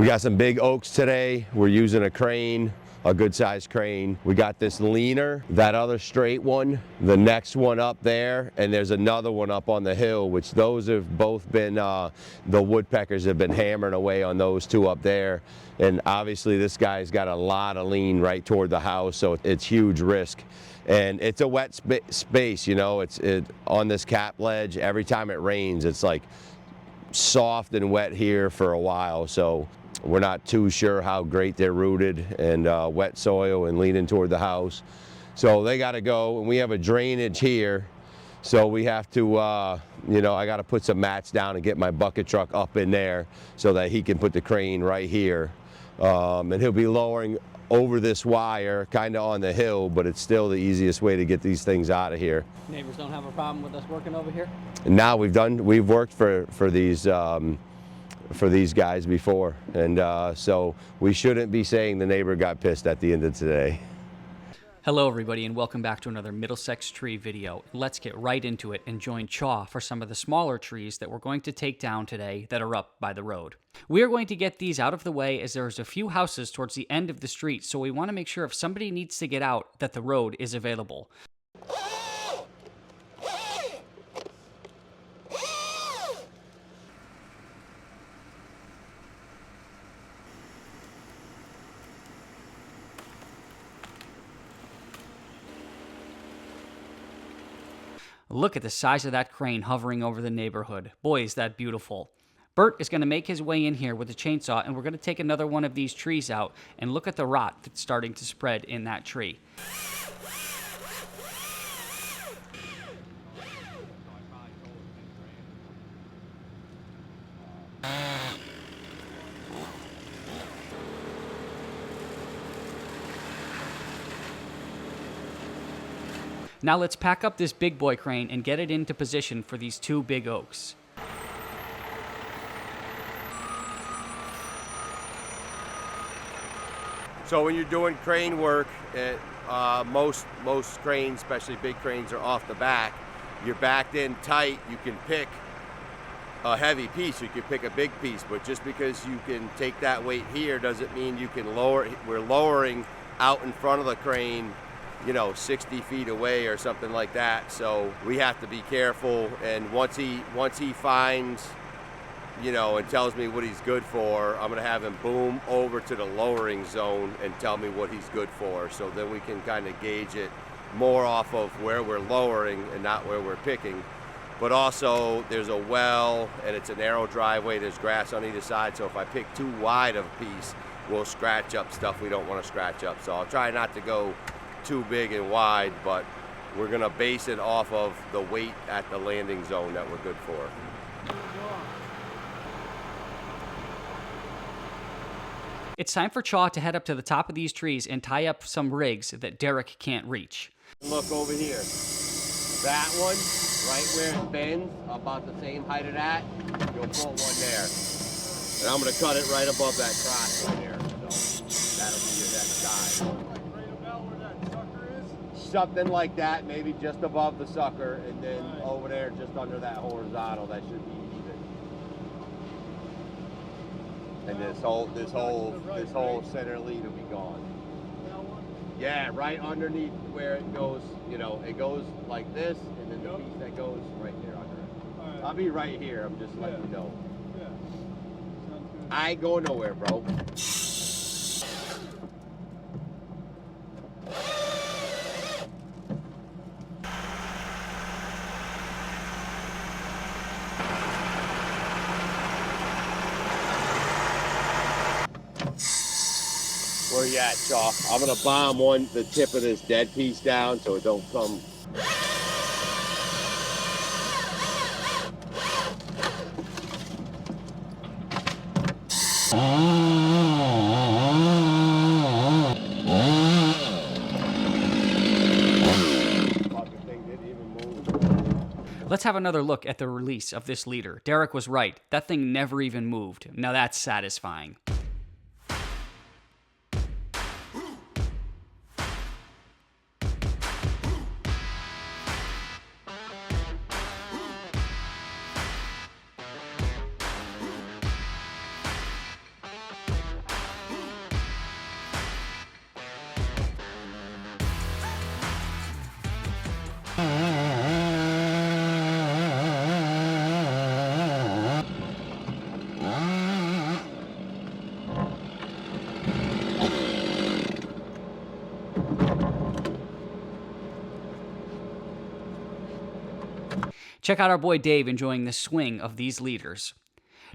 We got some big oaks today. We're using a crane, a good sized crane. We got this leaner, that other straight one, the next one up there, and there's another one up on the hill, which those have both been, the woodpeckers have been hammering away on those two up there. And obviously this guy's got a lot of lean right toward the house, so it's huge risk. And it's a wet space, you know, it's on this cap ledge. Every time it rains, it's like soft and wet here for a while, so we're not too sure how great they're rooted, and wet soil and leaning toward the house. So they got to go, and we have a drainage here, so we have to, you know, I got to put some mats down and get my bucket truck up in there so that he can put the crane right here. And he'll be lowering over this wire, kind of on the hill, but it's still the easiest way to get these things out of here. Neighbors don't have a problem with us working over here? Now we've worked for these guys before, and so we shouldn't be saying the neighbor got pissed at the end of today. Hello everybody, and welcome back to another Middlesex tree video. Let's get right into it and join Chaw for some of the smaller trees that we're going to take down today that are up by the road. We are going to get these out of the way as there's a few houses towards the end of the street, so we want to make sure if somebody needs to get out that the road is available. Look at the size of that crane hovering over the neighborhood. Boy, is that beautiful. Bert is going to make his way in here with a chainsaw, and we're going to take another one of these trees out and look at the rot that's starting to spread in that tree. Now let's pack up this big boy crane and get it into position for these two big oaks. So when you're doing crane work, most cranes, especially big cranes, are off the back. You're backed in tight, you can pick a heavy piece, you can pick a big piece, but just because you can take that weight here doesn't mean you can lower. We're lowering out in front of the crane, you know, 60 feet away or something like that. So we have to be careful. And once he finds, you know, and tells me what he's good for, I'm gonna have him boom over to the lowering zone and tell me what he's good for. So then we can kind of gauge it more off of where we're lowering and not where we're picking. But also there's a well and it's a narrow driveway, there's grass on either side. So if I pick too wide of a piece, we'll scratch up stuff we don't want to scratch up. So I'll try not to go too big and wide, but we're gonna base it off of the weight at the landing zone that we're good for. It's time for Chaw to head up to the top of these trees and tie up some rigs that Derek can't reach. Look over here. That one, right where it bends, about the same height of that, you'll pull one there. And I'm gonna cut it right above that cross right there. So that'll be your next tie. Something like that, maybe just above the sucker, and then over there just under that horizontal, that should be even. And this whole center lead will be gone. Yeah, right underneath where it goes, you know, it goes like this, and then the piece that goes right there under it. Right. I'll be right here, I'm just letting you know. Yeah. Sounds good. I ain't going nowhere, bro. Where you at, Chaw? I'm gonna bomb the tip of this dead piece down so it don't come. Let's have another look at the release of this leader. Derek was right. That thing never even moved. Now that's satisfying. Check out our boy Dave enjoying the swing of these leaders.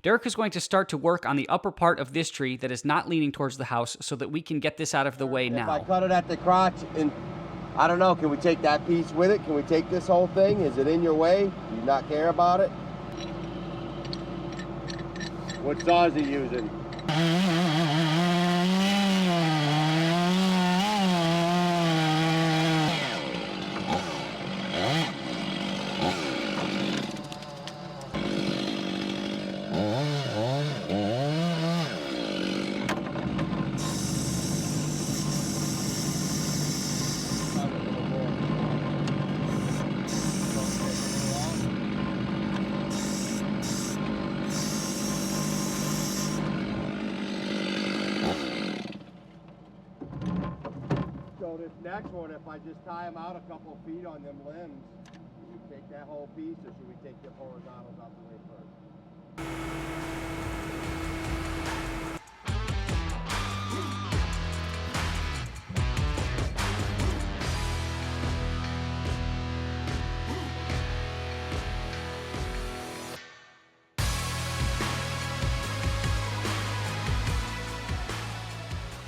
Derek is going to start to work on the upper part of this tree that is not leaning towards the house so that we can get this out of the way now. If I cut it at the crotch, and I don't know, can we take that piece with it? Can we take this whole thing? Is it in your way? Do you not care about it? What saw is he using? So this next one, if I just tie them out a couple feet on them limbs, should we take that whole piece, or should we take the horizontals out the way first?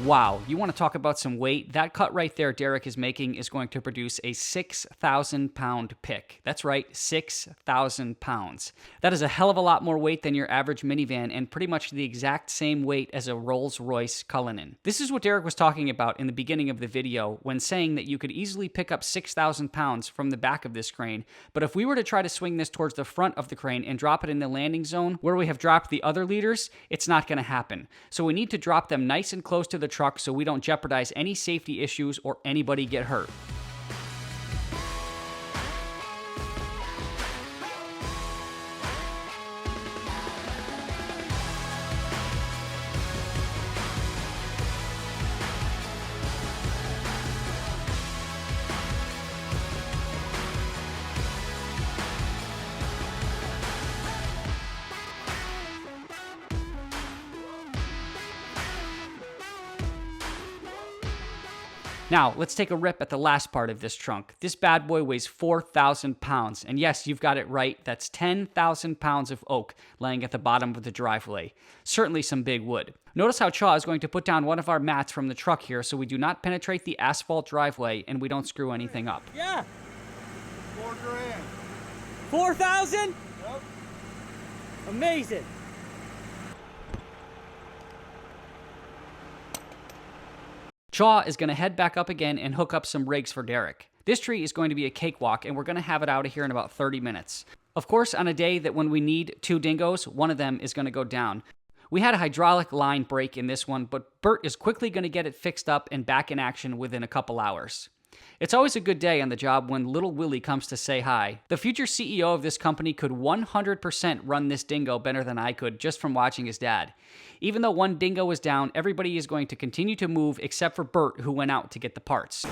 Wow, you want to talk about some weight? That cut right there Derek is making is going to produce a 6,000 pound pick. That's right, 6,000 pounds. That is a hell of a lot more weight than your average minivan and pretty much the exact same weight as a Rolls-Royce Cullinan. This is what Derek was talking about in the beginning of the video when saying that you could easily pick up 6,000 pounds from the back of this crane, but if we were to try to swing this towards the front of the crane and drop it in the landing zone where we have dropped the other leaders, it's not going to happen. So we need to drop them nice and close to the truck so we don't jeopardize any safety issues or anybody get hurt. Now, let's take a rip at the last part of this trunk. This bad boy weighs 4,000 pounds. And yes, you've got it right. That's 10,000 pounds of oak laying at the bottom of the driveway. Certainly some big wood. Notice how Chaw is going to put down one of our mats from the truck here so we do not penetrate the asphalt driveway and we don't screw anything up. Yeah. $4,000. 4,000? Yep. Amazing. Chaw is going to head back up again and hook up some rigs for Derek. This tree is going to be a cakewalk, and we're going to have it out of here in about 30 minutes. Of course, on a day that when we need 2 dingoes, one of them is going to go down. We had a hydraulic line break in this one, but Bert is quickly going to get it fixed up and back in action within a couple hours. It's always a good day on the job when little Willie comes to say hi. The future CEO of this company could 100% run this dingo better than I could just from watching his dad. Even though one dingo is down, everybody is going to continue to move except for Bert, who went out to get the parts.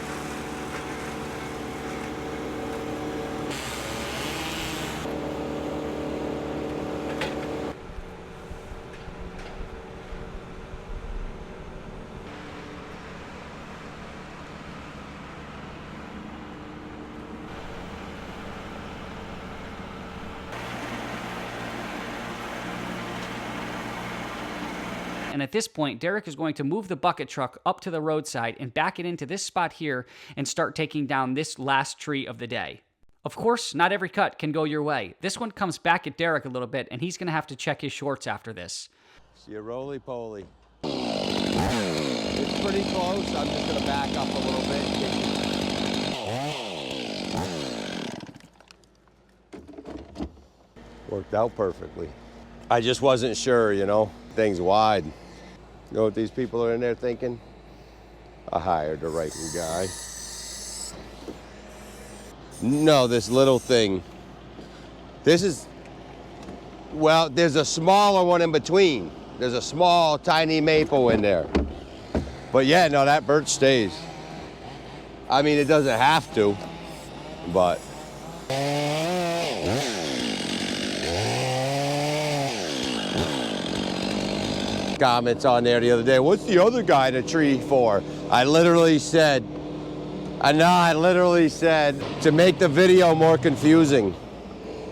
And at this point, Derek is going to move the bucket truck up to the roadside and back it into this spot here and start taking down this last tree of the day. Of course, not every cut can go your way. This one comes back at Derek a little bit, and he's going to have to check his shorts after this. See a roly-poly. It's pretty close. I'm just going to back up a little bit. Worked out perfectly. I just wasn't sure, you know. Thing's wide. You know what these people are in there thinking? I hired the right guy. No, this little thing. This is, well, there's a smaller one in between. There's a small, tiny maple in there. But yeah, no, that birch stays. I mean, it doesn't have to, but. Comments on there the other day. What's the other guy in a tree for? I literally said to make the video more confusing.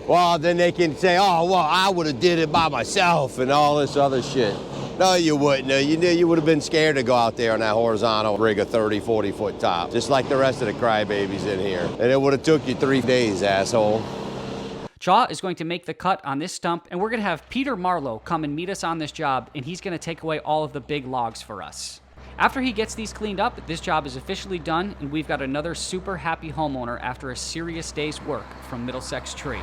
Well, then they can say, oh, well, I would have did it by myself and all this other shit. No, you wouldn't. You would have been scared to go out there on that horizontal rig a 30, 40-foot top, just like the rest of the crybabies in here. And it would have took you 3 days, asshole. Chaw is going to make the cut on this stump, and we're going to have Peter Marlowe come and meet us on this job, and he's going to take away all of the big logs for us. After he gets these cleaned up, this job is officially done, and we've got another super happy homeowner after a serious day's work from Middlesex Tree.